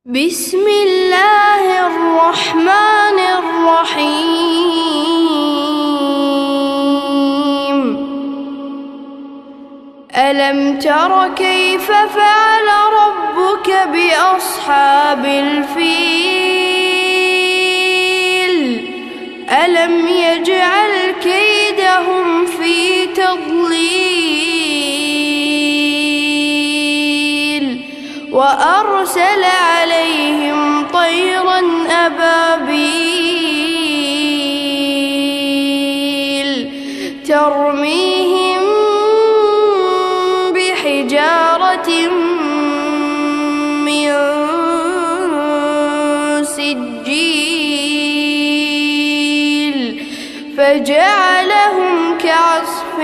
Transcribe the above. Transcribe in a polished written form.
بسم الله الرحمن الرحيم. ألم تر كيف فعل ربك بأصحاب الفيل؟ ألم يجعل كيدهم في تضليل وأرسل عليهم طيرا أبابيل ترميهم بحجارة من سجيل فجعلهم كعصف